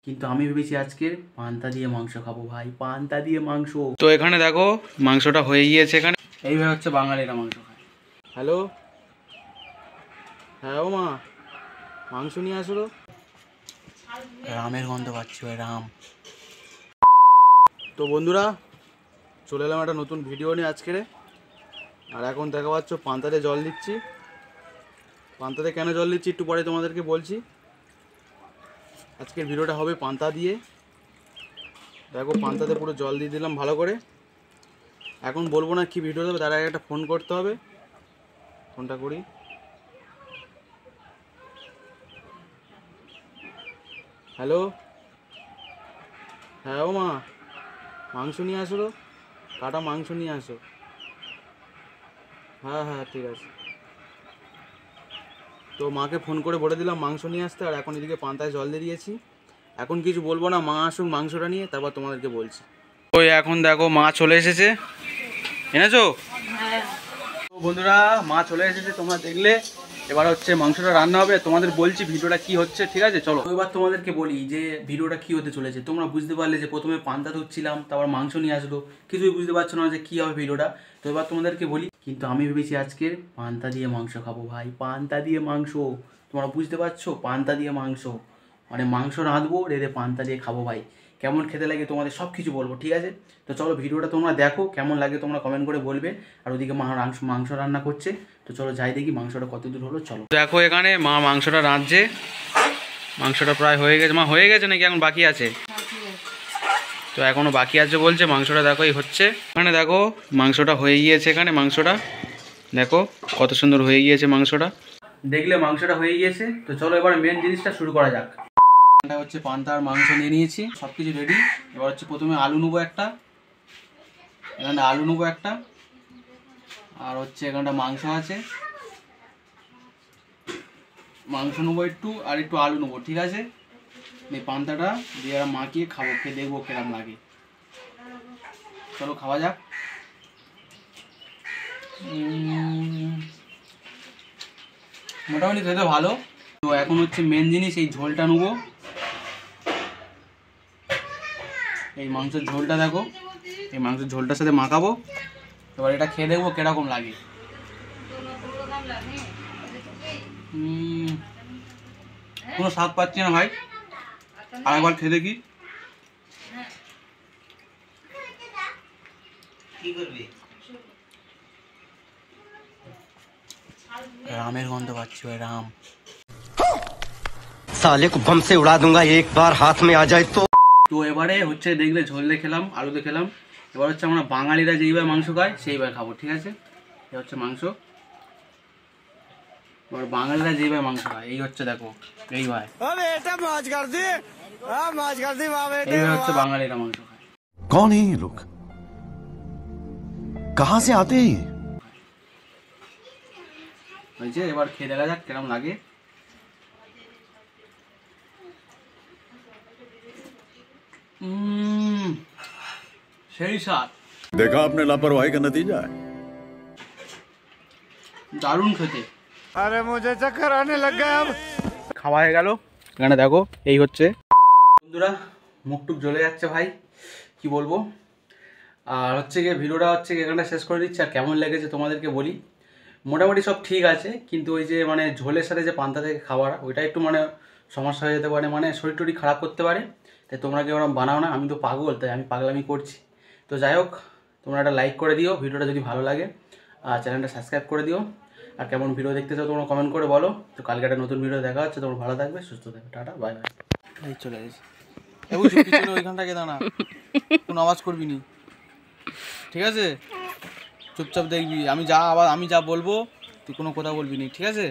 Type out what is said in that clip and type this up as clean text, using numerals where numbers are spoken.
কিন্তু আমি ভেবেছি আজকের পান্তা দিয়ে মাংস খাবো ভাই, পান্তা দিয়ে মাংস। তো এখানে দেখো মাংসটা হয়ে গিয়েছে। এখানে এইভাবে হচ্ছে বাঙালিরা মাংস খায়। হ্যালো, হ্যাঁ ও মা, মাংস নিয়ে আসো তো। রামের গন্ধ পাচ্ছি ভাই, রাম। তো বন্ধুরা চলে এলাম একটা নতুন ভিডিও নিয়ে আজকের। আর এখন দেখা পাচ্ছ পান্তাতে জল দিচ্ছি। পান্তাতে কেন জল দিচ্ছি একটু পরে তোমাদেরকে বলছি। আজকের ভিডিওটা হবে পান্তা দিয়ে। দেখো পান্তাতে পুরো জল দিয়ে দিলাম ভালো করে। এখন বলবো না কি ভিডিও দেবে, তার আগে একটা ফোন করতে হবে। ফোনটা করি। হ্যালো, হ্যাঁ ও মা, মাংস নিয়ে আসো তো, কাটা মাংস নিয়ে আসো। হ্যাঁ হ্যাঁ ঠিক আছে। তো মাকে ফোন করে বলে দিলাম মাংস নিয়ে আসতে। আর এখন এদিকে পান্তায় জল দিয়ে দিয়েছি। এখন কিছু বলবো না, মা আসুক মাংসটা নিয়ে, তারপর তোমাদেরকে বলছি। ওই এখন দেখো মা চলে এসেছে, এনেছো? তো বন্ধুরা মা চলে এসেছে, তোমরা দেখলে। এবার হচ্ছে মাংসটা রান্না হবে, তোমাদের বলছি ভিডিওটা কি হচ্ছে, ঠিক আছে? চলো এবার তোমাদেরকে বলি যে ভিডিওটা কি হতে চলেছে। তোমরা বুঝতে পারলে যে প্রথমে পান্তা ধুচ্ছিলাম, তারপর মাংস নিয়ে আসলো, কিছুই বুঝতে পারছো না যে কী হবে ভিডিওটা। তো এবার তোমাদেরকে বলি, কিন্তু আমি ভেবেছি আজকের পান্তা দিয়ে মাংস খাবো ভাই, পান্তা দিয়ে মাংস। তোমরা বুঝতে পারছো, পান্তা দিয়ে মাংস মানে মাংস রাঁধবো, রেঁধে পান্তা দিয়ে খাবো ভাই। কেমন খেতে লাগে তোমাদের সব কিছু বলবো, ঠিক আছে? তো চলো ভিডিওটা তোমরা দেখো, কেমন লাগে তোমরা কমেন্ট করে বলবে। আর ওদিকে মা মাংস রান্না করছে। তো চলো যাই দেখি মাংসটা কত দূর হলো। চলো দেখো এখানে মা মাংসটা রাঁধছে। মাংসটা প্রায় হয়ে গেছে। মা হয়ে গেছে নাকি এখন বাকি আছে? তো এখনও বাকি আছে বলছে। মাংসটা দেখো এই হচ্ছে। এখানে দেখো মাংসটা হয়ে গিয়েছে। এখানে মাংসটা দেখো কত সুন্দর হয়ে গিয়েছে মাংসটা। দেখলে মাংসটা হয়ে গিয়েছে। তো চলো এবার মেন জিনিসটা শুরু করা যাক। এটা হচ্ছে পান্তার মাংস নিয়ে নিয়েছি, সব কিছু রেডি। এবার হচ্ছে প্রথমে আলু নেবো একটা, এখানটা আলু নেবো একটা, আর হচ্ছে এখানটা মাংস আছে, মাংস নেবো একটু, আর একটু আলু নেবো, ঠিক আছে? এই পান্তাটা দিয়ে মাখিয়ে খাবো, খেয়ে দেখবো কেরম লাগে। চলো খাওয়া যাক। মোটামুটি খেতে ভালো। তো এখন হচ্ছে মেন জিনিস, এই ঝোলটা নেবো। এই মাংসের ঝোলটা দেখো, এই মাংসের ঝোলটার সাথে মাখাবো। এবার এটা খেয়ে দেখবো কিরকম লাগে। কোনো স্বাদ পাচ্ছি না ভাই, আর একবার খেয়ে দেখি। রামের গন্ধ পাচ্ছি ভাই, রাম। साले को बम से उड़ा दूंगा एक बार हाथ में आ जाए तो। তো এবারে হচ্ছে দেখলে ঝোল দিয়ে খেলাম, আলু দিয়ে খেলাম। এবার হচ্ছে আমরা বাঙালিরা যেইভাবে মাংস খায় সেইভাবে খাবো, ঠিক আছে? এই হচ্ছে মাংস। এবার বাঙালিরা যেইভাবে মাংস খায় এই হচ্ছে দেখো, এইভাবে এইভাবে হচ্ছে বাঙালিরা মাংস খায়। कौन है ये लोग, कहां से आते हैं ये? হয়েছে, এবার খেয়ে দেখা যাক কিরম লাগে। সেই স্বাদ। देखा आपने लापरवाही का नतीजा है। দারুণ খেতে। अरे मुझे चक्कर आने लग गया अब। খাওয়া হয়ে গেল। এখানে দেখো এই হচ্ছে। বন্ধুরা মুখটুক জ্বলে যাচ্ছে ভাই, কি বলবো। আর হচ্ছে গিয়ে ভিডিওটা হচ্ছে এখানটা শেষ করে দিচ্ছি। আর কেমন লেগেছে তোমাদেরকে বলি। মোটামুটি সব ঠিক আছে, কিন্তু ওই যে মানে ঝোলের সাথে যে পান্তা থেকে খাবার, ওইটা একটু মানে সমস্যা হয়ে যেতে পারে, মানে শরীর টরীর খারাপ করতে পারে। তাই তোমরা কি ওরকম বানাও না, আমি তো পাগল, তাই আমি পাগলামি করছি। তো যাই হোক, তোমরা একটা লাইক করে দিও ভিডিওটা যদি ভালো লাগে, আর চ্যানেলটা সাবস্ক্রাইব করে দিও। আর কেমন ভিডিও দেখতে চাও তোমরা কমেন্ট করে বলো। তো কালকে একটা নতুন ভিডিও দেখা হচ্ছে। তোমরা ভালো থাকবে, সুস্থ থাকবে, টাটা বাই বাই। এই চলে গেছি। ওইখানটাকে দাঁড়া, কোনো আওয়াজ করবি নি, ঠিক আছে? চুপচাপ দেখবি, আমি যা বলবো তুই কোনো কথা বলবি নি, ঠিক আছে?